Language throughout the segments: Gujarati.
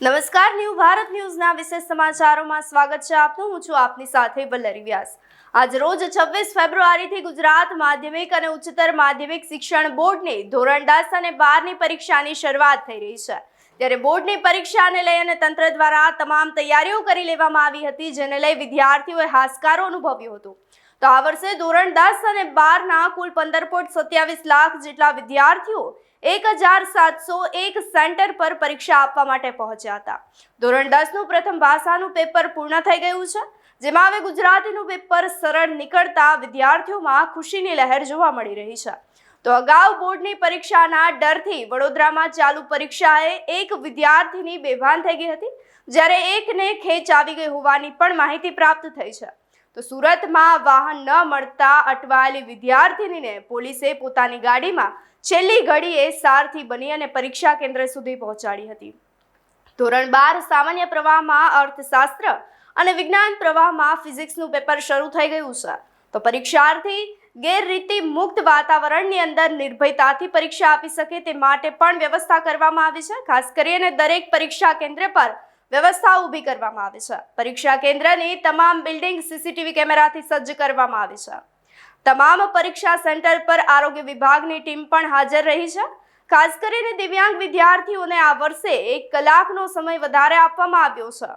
નમસ્કાર, ન્યૂ ભારત ન્યૂઝના વિશેષ સમાચારોમાં સ્વાગત છે આપનું. હું છું આપની સાથે વલ્લરી વ્યાસ. આજ રોજ 26 ફેબ્રુઆરીથી ગુજરાત માધ્યમિક અને ઉચ્ચતર માધ્યમિક શિક્ષણ બોર્ડની ધોરણ 10 અને 12ની પરીક્ષાની શરૂઆત થઈ રહી છે. ત્યારે બોર્ડની પરીક્ષાને લઈ અને તંત્ર દ્વારા તમામ તૈયારીઓ કરી લેવામાં આવી હતી, જેને લઈ વિદ્યાર્થીઓએ હાશકારો અનુભવ્યો હતો. તો આ વર્ષે ધોરણ 10 અને 12ના કુલ 15.27 લાખ જેટલા વિદ્યાર્થીઓ 1701 સેન્ટર પર પરીક્ષા આપવા માટે પહોંચ્યા હતા. ધોરણ 10નું પ્રથમ ભાષાનું પેપર પૂર્ણ થઈ ગયું છે, જેમાં હવે ગુજરાતીનું પેપર સરળ નીકળતા વિદ્યાર્થીઓમાં ખુશીની લહેર જોવા મળી રહી છે. તો અગાઉ બોર્ડની પરીક્ષાના ડરથી વડોદરામાં ચાલુ પરીક્ષાએ એક વિદ્યાર્થીની બેભાન થઈ ગઈ હતી, જ્યારે એકને ખેંચ આવી ગઈ હોવાની પણ માહિતી પ્રાપ્ત થઈ છે. તો સુરતમાં વાહન ન મળતા અટવાયેલી વિદ્યાર્થીનીને પોલીસે પોતાની ગાડીમાં છેલ્લી ઘડીએ સારથી બની અને પરીક્ષા કેન્દ્ર સુધી પહોંચાડી હતી. ધોરણ 12 સામાન્ય પ્રવાહમાં અર્થશાસ્ત્ર અને વિજ્ઞાન પ્રવાહમાં ફિઝિક્સનું પેપર શરૂ થઈ ગયું છે. તો પરીક્ષાર્થી ગેરરીતિ મુક્ત વાતાવરણની અંદર નિર્ભયતાથી પરીક્ષા આપી શકે તે માટે પણ વ્યવસ્થા કરવામાં આવી છે. ખાસ કરીને દરેક પરીક્ષા કેન્દ્ર પર વ્યવસ્થા ઊભી કરવામાં આવી છે. પરીક્ષા કેન્દ્રની તમામ બિલ્ડિંગ સીસીટીવી કેમેરાથી સજ્જ કરવામાં આવી છે. તમામ પરીક્ષા સેન્ટર પર આરોગ્ય વિભાગની ટીમ પણ હાજર રહી છે. ખાસ કરીને દિવ્યાંગ વિદ્યાર્થીઓને આ વર્ષે 1 કલાકનો સમય વધારે આપવામાં આવ્યો છે.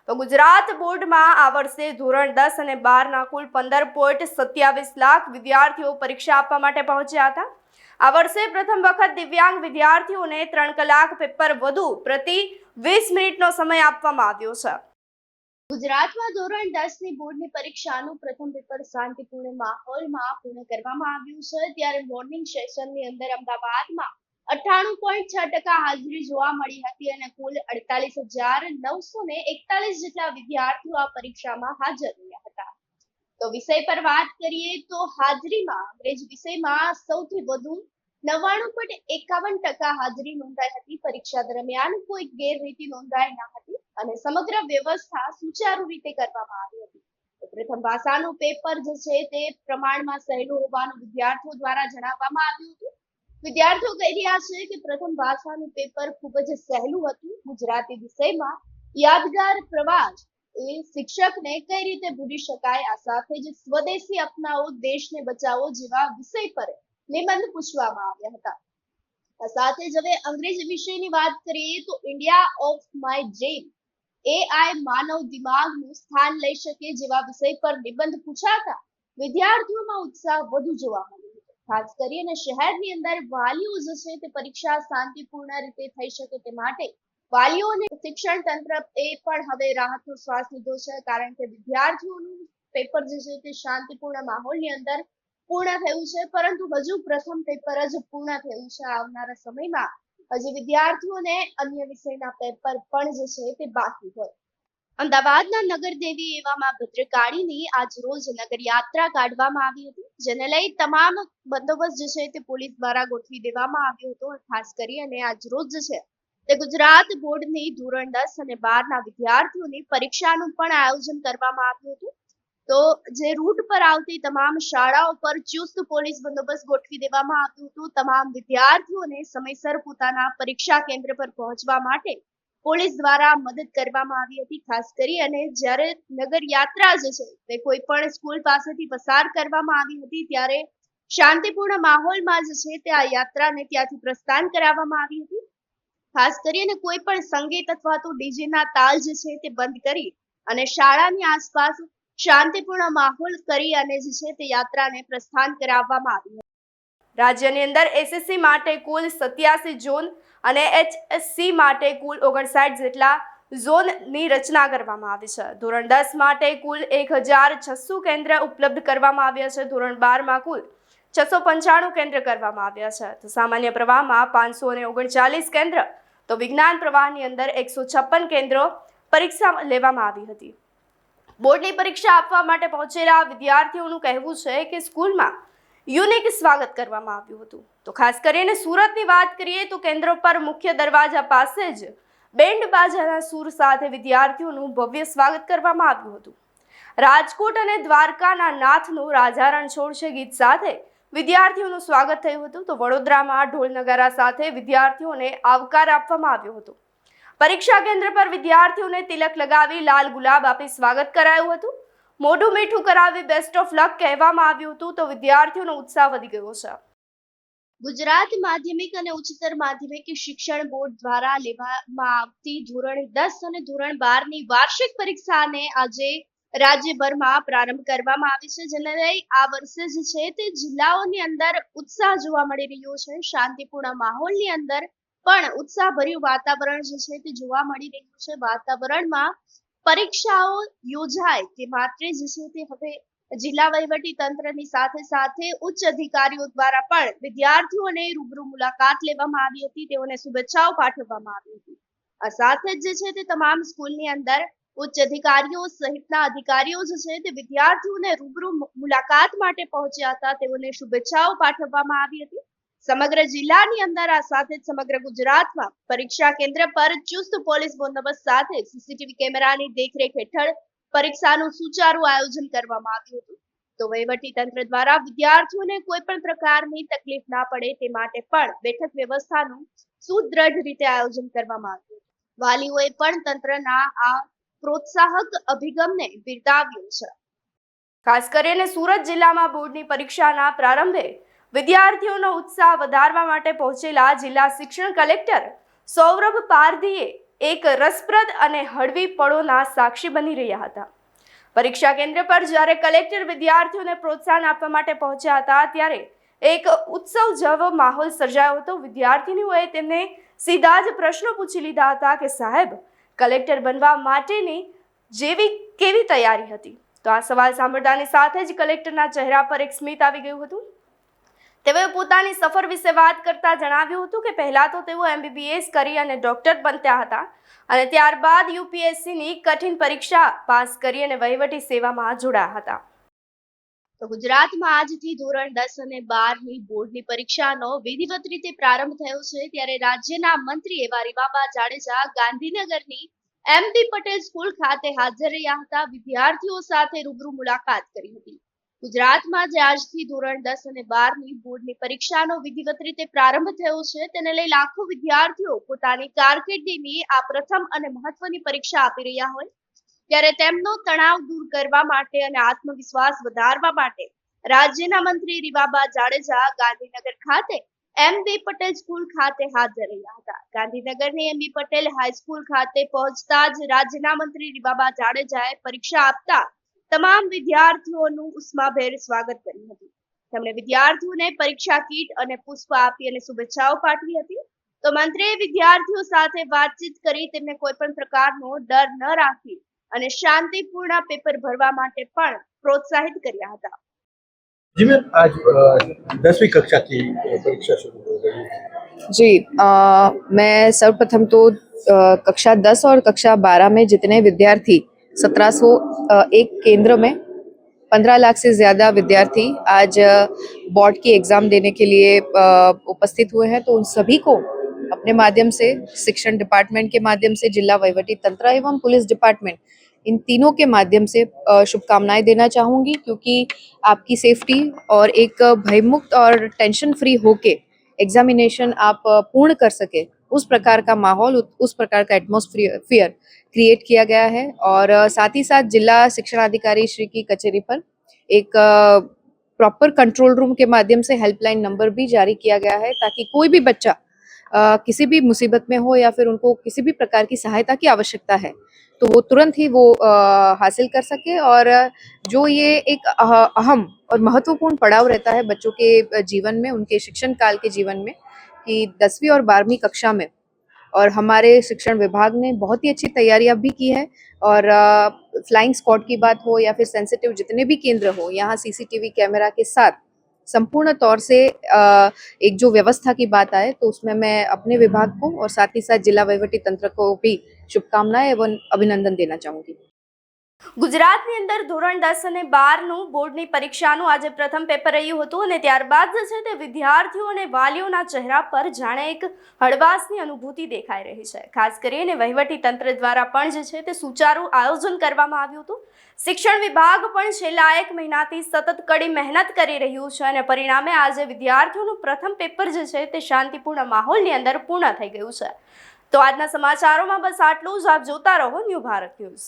તો ગુજરાત બોર્ડમાં આ વર્ષે ધોરણ 10 અને 12ના કુલ 15.27 લાખ વિદ્યાર્થીઓ પરીક્ષા આપવા માટે પહોંચ્યા હતા. આ વર્ષે પ્રથમ વખત દિવ્યાંગ વિદ્યાર્થીઓને 3 કલાક પેપર વધુ પ્રતિ 20 મિનિટનો સમય આપવામાં આવ્યો છે. ગુજરાતમાં ધોરણ 10ની બોર્ડની પરીક્ષાનું પ્રથમ પેપર શાંતિપૂર્ણ માહોલમાં પૂર્ણ કરવામાં આવ્યું છે. ત્યારે મોર્નિંગ સેશનની અંદર અમદાવાદમાં 98.6% હાજરી જોવા મળી હતી અને કુલ 48,941 જેટલા વિદ્યાર્થીઓ આ પરીક્ષામાં હાજર રહ્યા હતા. તો વિષય પર વાત કરીએ તો હાજરીમાં અંગ્રેજી વિષયમાં સૌથી વધુ 99.51% હાજરી નોંધાઈ હતી. પરીક્ષા દરમિયાન કોઈ ગેરરીતિ નોંધાઈ ન હતી અને સમગ્ર વ્યવસ્થા સુચારુ રીતે કરવામાં આવી હતી. પ્રથમ ભાષાનું પેપર જે છે તે પ્રમાણમાં સહેલું હોવાનું વિદ્યાર્થીઓ દ્વારા જણાવવામાં આવ્યું હતું. વિદ્યાર્થીઓ કહી રહ્યા છે કે પ્રથમ ભાષાનું પેપર ખૂબ જ સહેલું હતું. ગુજરાતી વિષયમાં યાદગાર પ્રવાસ એ શિક્ષકને કઈ રીતે ભૂલી શકાય, આ સાથે જ સ્વદેશી અપનાવો દેશને બચાવો જેવા વિષય પર નિબંધ પૂછવામાં આવ્યા હતા. આ સાથે જ હવે અંગ્રેજી વિષયની વાત કરીએ તો India of my dream AI માનવ દિમાગનું સ્થાન લઈ શકે જેવા વિષય પર નિબંધ પૂછાતા વિદ્યાર્થીઓમાં ઉત્સાહ વધુ જોવા મળ્યો હતો. ખાસ કરીને શહેરની અંદર વાલીઓ જે છે તે પરીક્ષા શાંતિપૂર્ણ રીતે થઈ શકે તે માટે વાલીઓને શિક્ષણ તંત્ર એ પણ હવે રાહતનો શ્વાસ લીધો છે, કારણ કે વિદ્યાર્થીઓનું પેપર જે છે તે શાંતિપૂર્ણ માહોલની અંદર પૂર્ણ થયું છે, પરંતુ હજુ પ્રથમ પેપર જ પૂર્ણ થયું છે. આવનારા સમયમાં હજી વિદ્યાર્થીઓને અન્ય વિષયના પેપર પણ જે છે તે બાકી હોય. અમદાવાદના નગરદેવી એવામાં ભદ્રકાળીની આજ રોજ નગર યાત્રા કાઢવામાં આવી હતી, જેને લઈ તમામ બંદોબસ્ત જે છે તે પોલીસ દ્વારા ગોઠવી દેવામાં આવ્યો હતો. ખાસ કરીને આજ રોજ જે છે તે ગુજરાત બોર્ડની ધોરણ 10 અને 12ના વિદ્યાર્થીઓની પરીક્ષાનું પણ આયોજન કરવામાં આવ્યું હતું. તો જે રૂટ પર આવતી તમામ શાળાઓ પર ચુસ્ત પોલીસ બંદોબસ્ત ગોઠવી દેવામાં આવ્યું હતું. તમામ વિદ્યાર્થીઓને સમયસર પોતાના પરીક્ષા કેન્દ્ર પર પહોંચવા માટે પોલીસ દ્વારા મદદ કરવામાં આવી હતી. ખાસ કરી અને જ્યારે નગર યાત્રા જે છે તે કોઈ પણ સ્કૂલ પાસેથી પસાર કરવામાં આવી હતી, ત્યારે શાંતિપૂર્ણ માહોલમાં જે છે તે આ યાત્રાને ત્યાંથી પ્રસ્થાન કરાવવામાં આવી હતી. ખાસ કરીને કોઈ પણ સંગીત અથવા તો ડીજેના તાલ જે છે તે બંધ કરી અને શાળાની આસપાસ શાંતિપૂર્ણ માહોલ કરી અને જે છે તે યાત્રાને પ્રસ્થાન કરાવવામાં આવી હતી. રાજ્યની અંદર એસએસસી માટે કુલ 87 ઝોન અને એચએસસી માટે કુલ 59 જેટલા ઝોનની રચના કરવામાં આવી છે. ધોરણ 10 માટે કુલ 1600 કેન્દ્ર ઉપલબ્ધ કરવામાં આવ્યા છે. ધોરણ 12માં કુલ 695 કેન્દ્ર કરવામાં આવ્યા છે. તો સામાન્ય પ્રવાહમાં 539 કેન્દ્ર, તો વિજ્ઞાન પ્રવાહની અંદર 156 કેન્દ્રો પરીક્ષા લેવામાં આવી હતી. બોર્ડની પરીક્ષા આપવા માટે પહોંચેલા વિદ્યાર્થીઓનું કહેવું છે કે સ્કૂલમાં યુનિક સ્વાગત કરવામાં આવ્યું હતું. તો ખાસ કરીને સુરતની વાત કરીએ તો કેન્દ્રો પર મુખ્ય દરવાજા પાસે જ બેન્ડ બાજાના સૂર સાથે વિદ્યાર્થીઓનું ભવ્ય સ્વાગત કરવામાં આવ્યું હતું. રાજકોટ અને દ્વારકાના નાથનું રાજા રણછોડ છે ગીત સાથે વિદ્યાર્થીઓનું સ્વાગત થયું હતું. તો વડોદરામાં ઢોલ નગારા સાથે વિદ્યાર્થીઓને આવકાર આપવામાં આવ્યો હતો. પરીક્ષા કેન્દ્ર પર વિદ્યાર્થીઓને તિલક લગાવી લાલ ગુલાબ આપી સ્વાગત કરાયું હતું. મોઢું મીઠું કરાવી બેસ્ટ ઓફ લક કહેવામાં આવ્યું હતું તો વિદ્યાર્થીઓનો ઉત્સાહ વધી ગયો છે. ગુજરાત માધ્યમિક અને ઉચ્ચતર માધ્યમિક શિક્ષણ બોર્ડ દ્વારા લેવામાં આવતી ધોરણ 10 અને ધોરણ 12 ની વાર્ષિક પરીક્ષાને આજે રાજ્યભરમાં પ્રારંભ કરવામાં આવી છે, જેને લઈ આ વર્ષે જે છે તે જિલ્લાઓની અંદર ઉત્સાહ જોવા મળી રહ્યો છે. શાંતિપૂર્ણ માહોલની અંદર પણ ઉત્સાહભર્યું વાતાવરણ જે છે તે જોવા મળી રહ્યું છે. વાતાવરણમાં પરીક્ષાઓ યોજાય તે માટે જે છે તે હવે જિલ્લા વહીવટી તંત્રની સાથે સાથે ઉચ્ચ અધિકારીઓ દ્વારા પણ વિદ્યાર્થીઓને રૂબરૂ મુલાકાત લેવામાં આવી હતી. તેઓને શુભેચ્છાઓ પાઠવવામાં આવી હતી. આ સાથે જ જે છે તે તમામ સ્કૂલની અંદર ઉચ્ચ અધિકારીઓ સહિતના અધિકારીઓ જે છે તે વિદ્યાર્થીઓને રૂબરૂ મુલાકાત માટે પહોંચ્યા હતા. તેઓને શુભેચ્છાઓ પાઠવવામાં આવી હતી. સમગ્ર જિલ્લાની અંદર આ સાથે જ સમગ્ર ગુજરાતમાં પરીક્ષા કેન્દ્ર પર ચુસ્ત પોલીસ બંદોબસ્ત સાથે સીસીટીવી કેમેરાની દેખરેખ હેઠળ પરીક્ષાનું સુચારું આયોજન કરવામાં આવ્યું હતું. તો વહીવટી તંત્ર દ્વારા વિદ્યાર્થીઓને કોઈ પણ પ્રકારની તકલીફ ના પડે તે માટે પણ બેઠક વ્યવસ્થાનું સુદ્રઢ રીતે આયોજન કરવામાં આવ્યું. વાલીઓએ પણ તંત્રના આ પ્રોત્સાહક અભિગમને બિરદાવ્યો છે. ખાસ કરીને સુરત જિલ્લામાં બોર્ડની પરીક્ષાના પ્રારંભે વિદ્યાર્થીઓનો ઉત્સાહ વધારવા માટે પહોંચેલા જિલ્લા શિક્ષણ કલેક્ટર સૌરભ પારધીએ એક રસપ્રદ અને હળવી પળોના સાક્ષી બની રહ્યા હતા. પરીક્ષા કેન્દ્ર પર જ્યારે કલેક્ટર વિદ્યાર્થીઓને પ્રોત્સાહન આપવા માટે પહોંચ્યા હતા ત્યારે એક ઉત્સવ જેવો માહોલ સર્જાયો હતો. વિદ્યાર્થીનીઓએ તેમને સીધા જ પ્રશ્નો પૂછી લીધા હતા કે સાહેબ, કલેક્ટર બનવા માટેની કેવી તૈયારી હતી? તો આ સવાલ સાંભળતાની સાથે જ કલેક્ટરના ચહેરા પર એક સ્મિત આવી ગયું હતું. તેઓએ પોતાની સફર વિશે વાત કરતા જણાવ્યું હતું કે પહેલા તો તેઓ MBBS કરી અને ડોક્ટર બન્યા હતા અને ત્યારબાદ UPSCની કઠિન પરીક્ષા પાસ કરી અને વહીવટી સેવામાં જોડાયા હતા. તો ગુજરાતમાં આજથી ધોરણ 10 અને 12 ની બોર્ડની પરીક્ષાનો વિધિવત રીતે પ્રારંભ થયો છે. ત્યારે રાજ્યના મંત્રી એવા રીવાબા જાડેજા ગાંધીનગરની MB પટેલ સ્કૂલ ખાતે હાજર રહ્યા હતા. વિદ્યાર્થીઓ સાથે રૂબરૂ મુલાકાત કરી હતી. ગુજરાતમાં જે આજથી ધોરણ 10 અને 12 ની બોર્ડની પરીક્ષાનો વિધિવત રીતે પ્રારંભ થયો છે, તેને લઈ લાખો વિદ્યાર્થીઓ પોતાની કારકિર્દીની આ પ્રથમ અને મહત્વની પરીક્ષા આપી રહ્યા હોય ત્યારે તેમનો તણાવ દૂર કરવા માટે અને આત્મવિશ્વાસ વધારવા માટે રાજ્યના મંત્રી રીવાબા જાડેજા ગાંધીનગર ખાતે MB પટેલ સ્કૂલ ખાતે હાજર રહ્યા હતા. ગાંધીનગરની MB પટેલ હાઈસ્કૂલ ખાતે પહોંચતા જ રાજ્યના મંત્રી રીવાબા જાડેજાએ પરીક્ષા આપતા તમામ વિદ્યાર્થીઓનું ઉષ્માભેર સ્વાગત કર્યું હતું. તેમણે વિદ્યાર્થીઓને પરીક્ષા કીટ અને પુષ્પ આપી અને શુભેચ્છાઓ પાઠવી હતી. તો મંત્રીએ વિદ્યાર્થીઓ સાથે વાતચીત કરી તેમને કોઈ પણ પ્રકારનો ડર ન રાખી અને શાંતિપૂર્ણ પેપર ભરવા માટે પણ પ્રોત્સાહિત કર્યા હતા. जी मैम, आज 10वीं कक्षा की परीक्षा शुरू हो गई है। जी, मैं सर्वप्रथम तो कक्षा 10 और कक्षा 12 में जितने विद्यार्थी 1701 केंद्र में 15 लाख से ज़्यादा विद्यार्थी आज बोर्ड की एग्ज़ाम देने के लिए उपस्थित हुए हैं, तो उन सभी को अपने माध्यम से शिक्षण डिपार्टमेंट के माध्यम से जिला वहीवटी तंत्र एवं पुलिस डिपार्टमेंट इन तीनों के माध्यम से शुभकामनाएं देना चाहूँगी, क्योंकि आपकी सेफ्टी और एक भयमुक्त और टेंशन फ्री होके एग्जामिनेशन आप पूर्ण कर सके उस प्रकार का माहौल, उस प्रकार का एटमॉस्फेयर क्रिएट किया गया है। और साथ ही साथ जिला शिक्षण अधिकारी श्री की कचेरी पर एक प्रॉपर कंट्रोल रूम के माध्यम से हेल्पलाइन नंबर भी जारी किया गया है, ताकि कोई भी बच्चा किसी भी मुसीबत में हो या फिर उनको किसी भी प्रकार की सहायता की आवश्यकता है तो वो तुरंत ही वो हासिल कर सके। और जो ये एक अहम और महत्वपूर्ण पड़ाव रहता है बच्चों के जीवन में, उनके शिक्षण काल के जीवन में, कि 10वीं और 12वीं कक्षा में, और हमारे शिक्षण विभाग ने बहुत ही अच्छी तैयारियां भी की है। और फ्लाइंग स्क्वाड की बात हो या फिर सेंसिटिव जितने भी केंद्र हो, यहाँ CCTV कैमरा के साथ संपूर्ण तौर से एक जो व्यवस्था की बात आए तो उसमें मैं अपने विभाग को और साथ ही साथ जिला वहीवटी तंत्र को भी शुभकामनाएं एवं अभिनंदन देना चाहूँगी। ગુજરાતની અંદર ધોરણ 10 અને 12 નું બોર્ડની પરીક્ષાનું આજે પ્રથમ પેપર રહ્યું હતું અને ત્યારબાદ જે છે તે વિદ્યાર્થીઓ અને વાલીઓના ચહેરા પર જાણે એક હળવાશની અનુભૂતિ દેખાઈ રહી છે. ખાસ કરીને વહીવટી તંત્ર દ્વારા પણ જે છે તે સુચારું આયોજન કરવામાં આવ્યું હતું. શિક્ષણ વિભાગ પણ છેલ્લા 1 મહિનાથી સતત કડી મહેનત કરી રહ્યું છે અને પરિણામે આજે વિદ્યાર્થીઓનું પ્રથમ પેપર જે છે તે શાંતિપૂર્ણ માહોલની અંદર પૂર્ણ થઈ ગયું છે. તો આજના સમાચારોમાં બસ આટલું જ. આપ જોતા રહો ન્યૂ ભારત ન્યૂઝ.